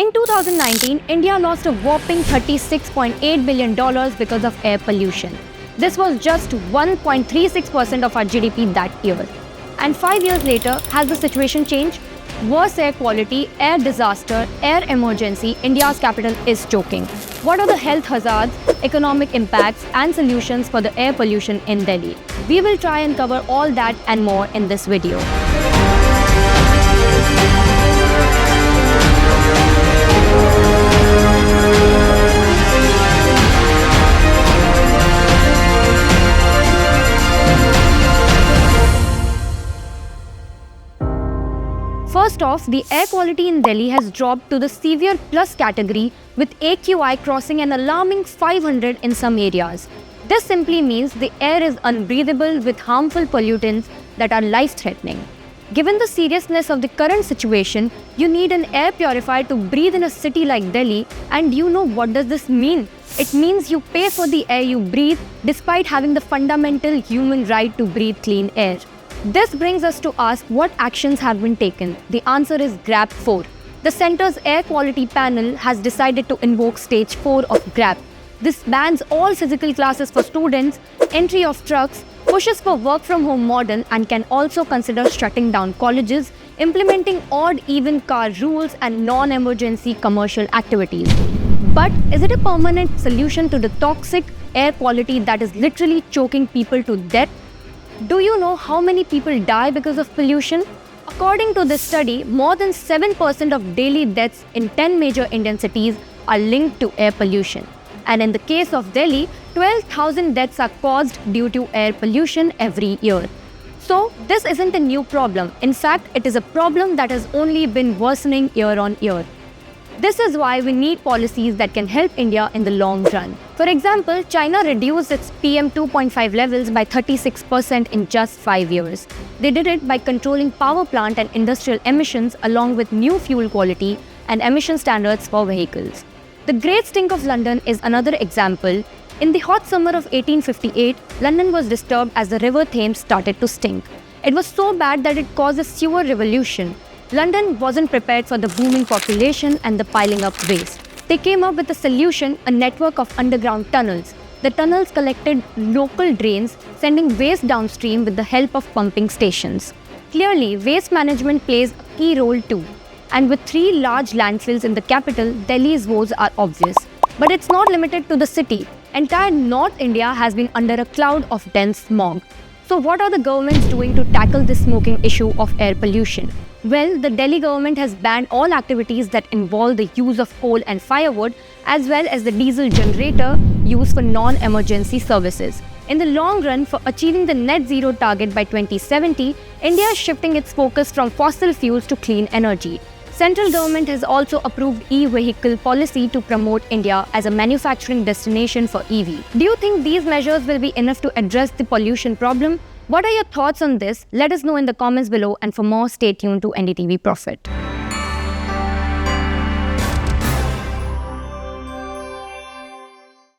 In 2019, India lost a whopping $36.8 billion because of air pollution. This was just 1.36% of our GDP that year. And 5 years later, has the situation changed? Worse air quality, air disaster, air emergency, India's capital is choking. What are the health hazards, economic impacts, and solutions for the air pollution in Delhi? We will try and cover all that and more in this video. First off, the air quality in Delhi has dropped to the severe plus category, with AQI crossing an alarming 500 in some areas. This simply means the air is unbreathable with harmful pollutants that are life-threatening. Given the seriousness of the current situation, you need an air purifier to breathe in a city like Delhi, and you know what does this mean? It means you pay for the air you breathe despite having the fundamental human right to breathe clean air. This brings us to ask what actions have been taken. The answer is GRAP 4. The centre's air quality panel has decided to invoke stage 4 of GRAP. This bans all physical classes for students, entry of trucks, pushes for work from home model, and can also consider shutting down colleges, implementing odd even car rules and non-emergency commercial activities. But is it a permanent solution to the toxic air quality that is literally choking people to death? Do you know how many people die because of pollution? According to this study, more than 7% of daily deaths in 10 major Indian cities are linked to air pollution. And in the case of Delhi, 12,000 deaths are caused due to air pollution every year. So, this isn't a new problem. In fact, it is a problem that has only been worsening year on year. This is why we need policies that can help India in the long run. For example, China reduced its PM 2.5 levels by 36% in just 5 years. They did it by controlling power plant and industrial emissions along with new fuel quality and emission standards for vehicles. The Great Stink of London is another example. In the hot summer of 1858, London was disturbed as the River Thames started to stink. It was so bad that it caused a sewer revolution. London wasn't prepared for the booming population and the piling up waste. They came up with a solution, a network of underground tunnels. The tunnels collected local drains, sending waste downstream with the help of pumping stations. Clearly, waste management plays a key role too. And with 3 large landfills in the capital, Delhi's woes are obvious. But it's not limited to the city. Entire North India has been under a cloud of dense smog. So what are the governments doing to tackle this smoking issue of air pollution? Well, the Delhi government has banned all activities that involve the use of coal and firewood, as well as the diesel generator used for non-emergency services. In the long run, for achieving the net zero target by 2070, India is shifting its focus from fossil fuels to clean energy. Central government has also approved e-vehicle policy to promote India as a manufacturing destination for EV. Do you think these measures will be enough to address the pollution problem? What are your thoughts on this? Let us know in the comments below, and for more, stay tuned to NDTV Profit.